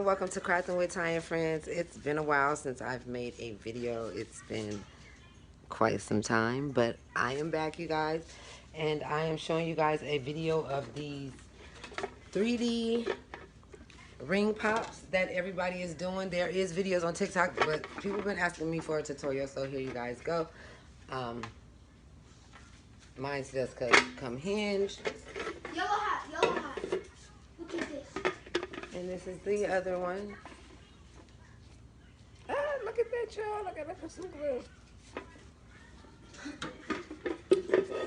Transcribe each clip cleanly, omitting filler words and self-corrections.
welcome to Crafting with Ty and Friends. It's been a while since I've made a video. It's been quite some time, but I am back, you guys, and I am showing you guys a video of these 3D ring pops that everybody is doing. There is videos on TikTok, but people have been asking me for a tutorial, so here you guys go. Mine's just come hinged. Yellow hat, yellow hat. Look at this. And this is the other one. Ah, look at that, y'all. I gotta put some glue.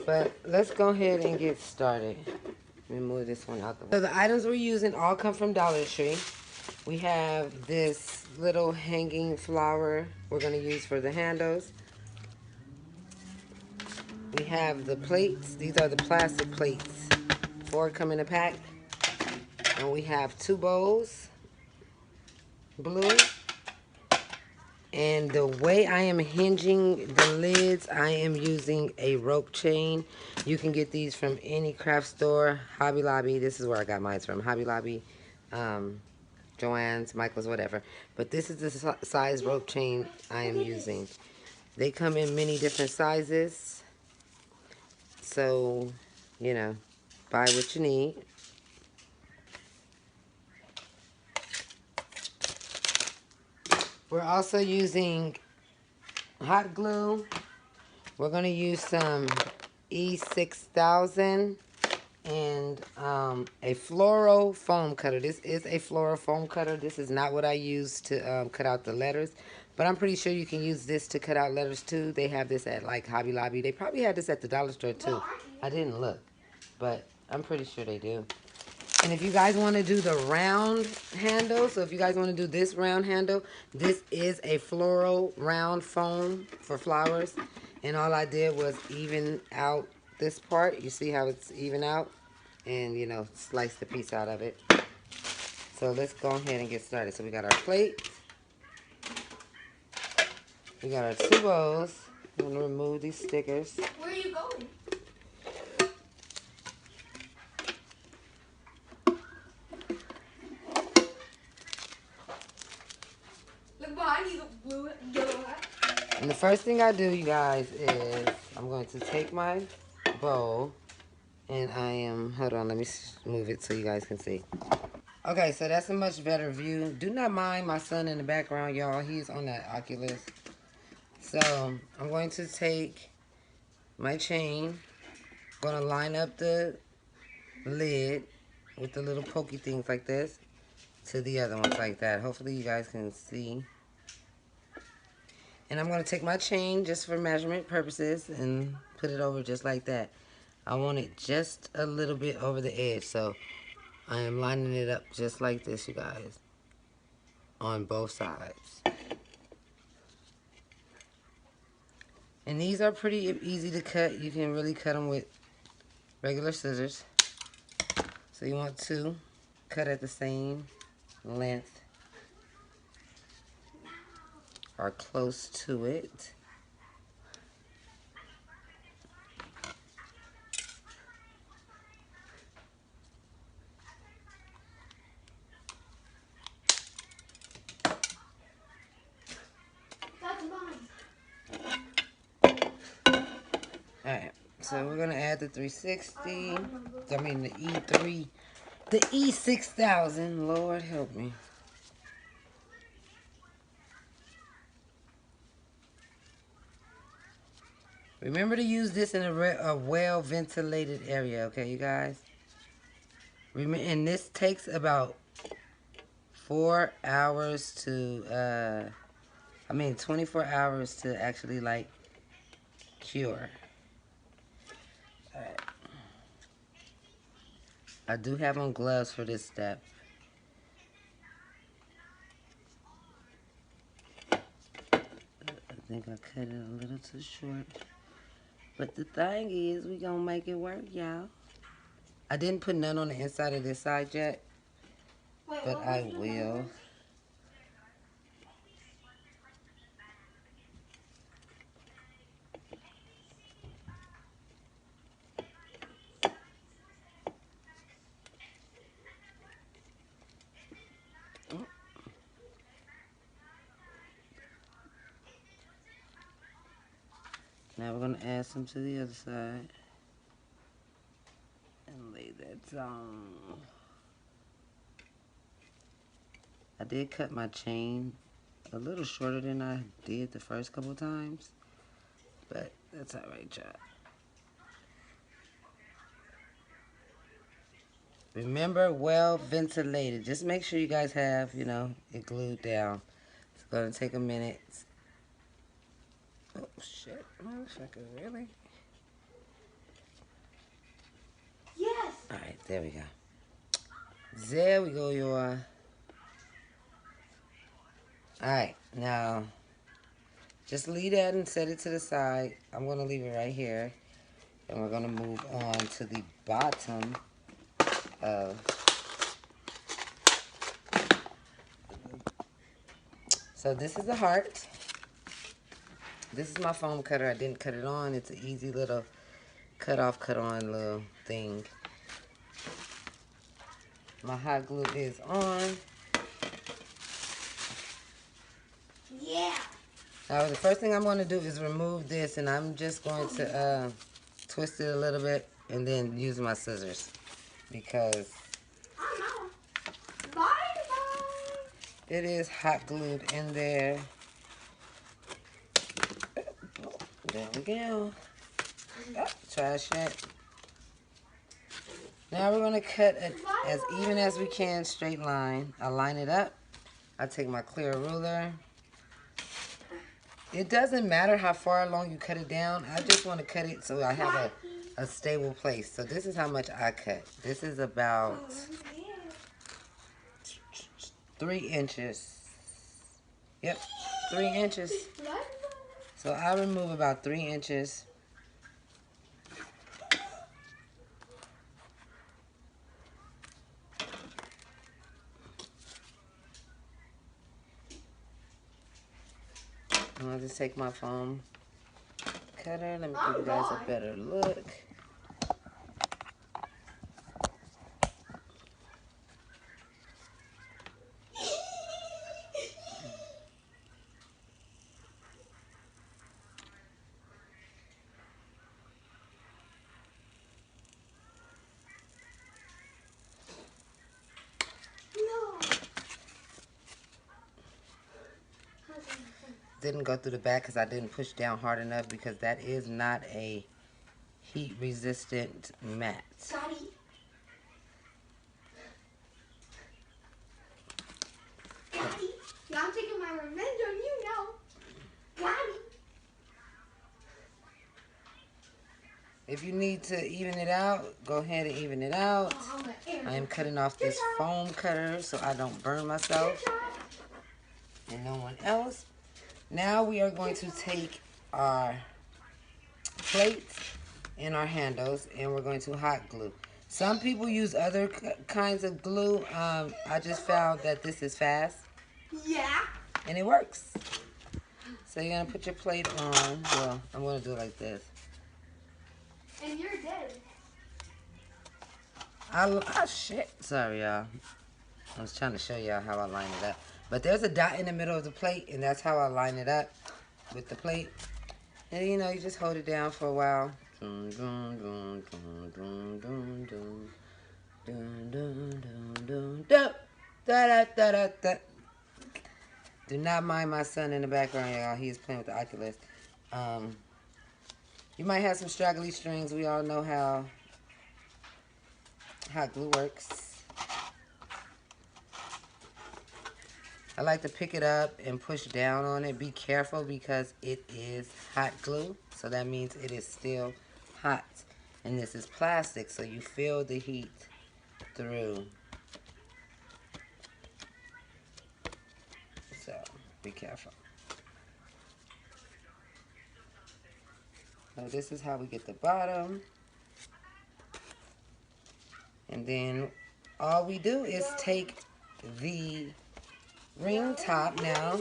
But let's go ahead and get started. Let me move this one out the way. So the items we're using all come from Dollar Tree. We have this little hanging flower we're going to use for the handles. We have the plates. These are the plastic plates. 4 come in a pack. And we have 2 bowls. Blue. And the way I am hinging the lids, I am using a rope chain. You can get these from any craft store, Hobby Lobby. This is where I got mine from, Hobby Lobby, Joann's, Michael's, whatever. But this is the size rope chain I am using. They come in many different sizes. So, you know, buy what you need. We're also using hot glue. We're going to use some E6000 and a fluoro foam cutter. This is a fluoro foam cutter. This is not what I use to cut out the letters, but I'm pretty sure you can use this to cut out letters too. They have this at like Hobby Lobby. They probably had this at the dollar store too. I didn't look, but I'm pretty sure they do. And if you guys want to do the round handle, so if you guys want to do this round handle, this is a fluoro round foam for flowers. And all I did was even out this part. You see how it's even out? And, you know, slice the piece out of it. So let's go ahead and get started. So we got our plate. We got our 2 bowls. I'm going to remove these stickers. Where are you going? Look behind you, the blue yellow hat. And the first thing I do, you guys, is I'm going to take my bowl and I am, hold on, let me move it so you guys can see. Okay, so that's a much better view. Do not mind my son in the background, y'all. He's on that Oculus. So I'm going to take my chain, going to line up the lid with the little pokey things like this to the other ones like that. Hopefully you guys can see. And I'm going to take my chain just for measurement purposes and put it over just like that. I want it just a little bit over the edge. So I am lining it up just like this, you guys. On both sides. And these are pretty easy to cut. You can really cut them with regular scissors. So you want to cut at the same length. Or close to it. That's mine. Alright, so we're going to add the 360. I mean the E3. The E6000. Lord help me. Remember to use this in a well-ventilated area, okay, you guys? And this takes about 4 hours to, 24 hours to actually, like, cure. Alright. I do have on gloves for this step. I think I cut it a little too short. But the thing is, we gonna make it work, y'all. I didn't put none on the inside of this side yet, but I will. Now we're going to add some to the other side. And lay that down. I did cut my chain a little shorter than I did the first couple times. But that's alright, y'all. Remember, well ventilated. Just make sure you guys have, you know, it glued down. It's going to take a minute. Oh, shit. Motherfucker, really? Yes. Alright, there we go. There we go, y'all. Alright, now, just leave that and set it to the side. I'm going to leave it right here. And we're going to move on to the bottom of... So this is the heart. This is my foam cutter. I didn't cut it on. It's an easy little cut off, cut on little thing. My hot glue is on. Yeah. Now the first thing I'm going to do is remove this, and I'm just going to twist it a little bit and then use my scissors because it is hot glued in there. There we go. Oh, trash it. Now we're going to cut it as even as we can, straight line. I line it up. I take my clear ruler. It doesn't matter how far along you cut it down. I just want to cut it so I have a stable place. So this is how much I cut. This is about 3 inches. Yep, 3 inches. So I remove about 3 inches. I'll just take my foam cutter. Let me give you guys a better look. Didn't go through the back because I didn't push down hard enough because that is not a heat resistant mat. Sorry. Daddy, yeah, I'm taking my revenge on you now. Daddy. If you need to even it out, go ahead and even it out. I am cutting off this foam cutter so I don't burn myself and no one else. Now we are going to take our plates and our handles and we're going to hot glue. Some people use other kinds of glue. I just found that this is fast. Yeah. And it works. So you're going to put your plate on. Well, I'm going to do it like this. And you're dead. Shit. Sorry, y'all. I was trying to show y'all how I line it up. But there's a dot in the middle of the plate, and that's how I line it up with the plate. And, you know, you just hold it down for a while. Dun, dun, dun, dun, dun, dun, dun. Dun, dun, dun, dun, dun. Da, da, da, da, da. Do not mind my son in the background, y'all. He is playing with the Oculus. You might have some straggly strings. We all know how hot glue works. I like to pick it up and push down on it. Be careful because it is hot glue. So that means it is still hot. And this is plastic, so you feel the heat through. So be careful. So this is how we get the bottom. And then all we do is take the ring top now.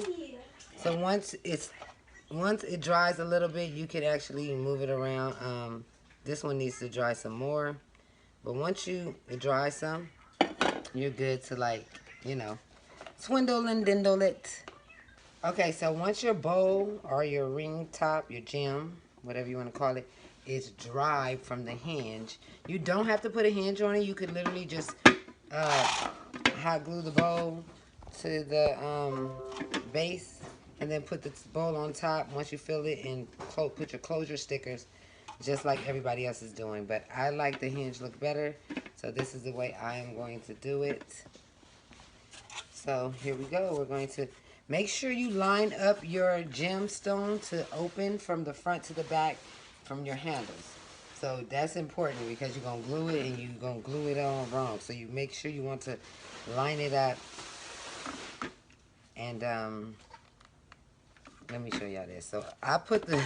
So once it dries a little bit, you can actually move it around. This one needs to dry some more. But once it dries some, you're good to, like, you know, swindle and dindle it. Okay, so once your bowl or your ring top, your gem, whatever you want to call it, is dry from the hinge. You don't have to put a hinge on it. You could literally just hot glue the bowl to the base, and then put the bowl on top once you fill it, and put your closure stickers just like everybody else is doing. But I like the hinge look better, so this is the way I am going to do it. So here we go. We're going to make sure you line up your gemstone to open from the front to the back from your handles. So that's important because you're going to glue it and you're going to glue it all wrong. So you make sure you want to line it up. And let me show y'all this. So I put the,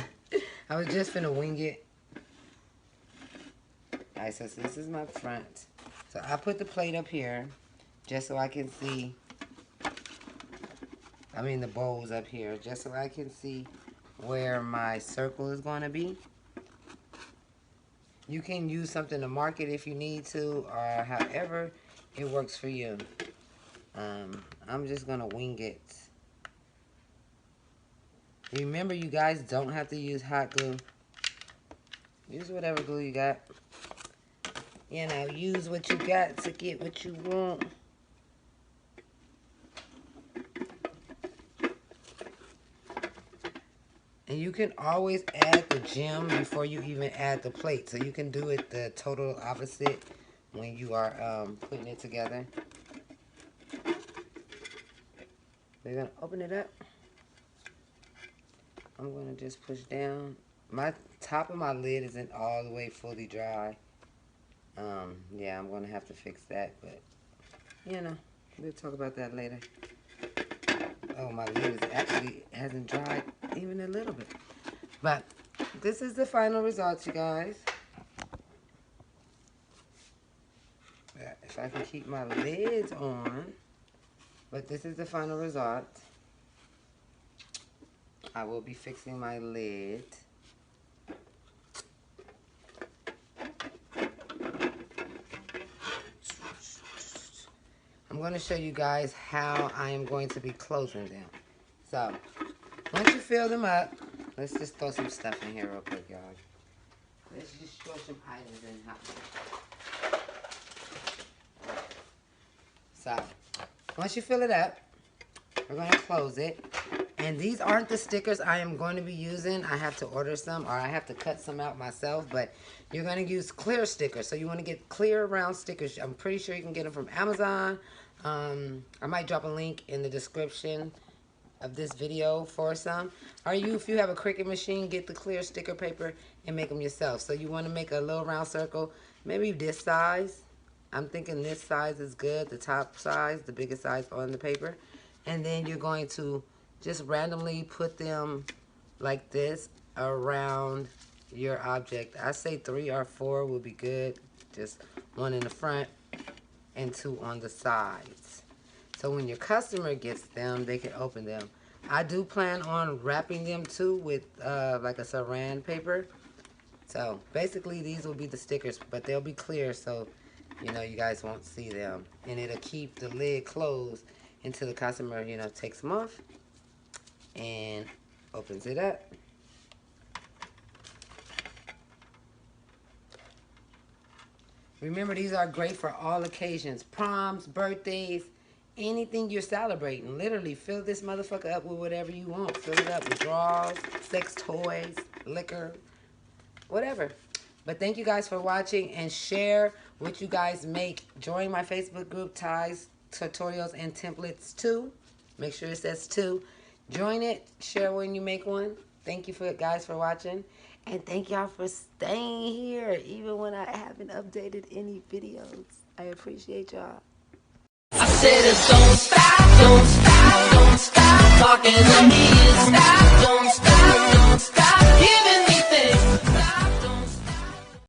I was just finna wing it. Alright, so this is my front. So I put the plate up here just so I can see, the bowls up here, just so I can see where my circle is going to be. You can use something to mark it if you need to, or however it works for you. I'm just going to wing it. Remember, you guys don't have to use hot glue. Use whatever glue you got. You know, use what you got to get what you want. And you can always add the gem before you even add the plate. So you can do it the total opposite when you are putting it together. We're going to open it up. I'm going to just push down. My top of my lid isn't all the way fully dry. Yeah, I'm going to have to fix that. But, you know, we'll talk about that later. Oh, my lid hasn't dried even a little bit. But this is the final result, you guys. If I can keep my lids on. But this is the final result. I will be fixing my lid. I'm going to show you guys how I am going to be closing them. So, once you fill them up, let's just throw some stuff in here real quick, y'all. Let's just throw some items in. So, once you fill it up, we're going to close it. And these aren't the stickers I am going to be using. I have to order some, or I have to cut some out myself. But you're going to use clear stickers. So you want to get clear round stickers. I'm pretty sure you can get them from Amazon. I might drop a link in the description of this video for some. Or if you have a Cricut machine, get the clear sticker paper and make them yourself. So you want to make a little round circle, maybe this size. I'm thinking this size is good, the top size, the biggest size on the paper. And then you're going to just randomly put them like this around your object. I say 3 or 4 will be good. Just 1 in the front and 2 on the sides. So when your customer gets them, they can open them. I do plan on wrapping them too with like a saran paper. So basically these will be the stickers, but they'll be clear, so you know you guys won't see them. And it'll keep the lid closed until the customer, you know, takes them off and opens it up. Remember, these are great for all occasions. Proms, birthdays, anything you're celebrating. Literally, fill this motherfucker up with whatever you want. Fill it up with drawers, sex toys, liquor, whatever. But thank you guys for watching, and share what you guys make. Join my Facebook group, Ties, Tutorials, and Templates 2. Make sure it says 2. Join it. Share when you make one. Thank you guys for watching. And thank y'all for staying here, even when I haven't updated any videos. I appreciate y'all. I said, don't stop, don't stop, don't stop talking to me. Stop, don't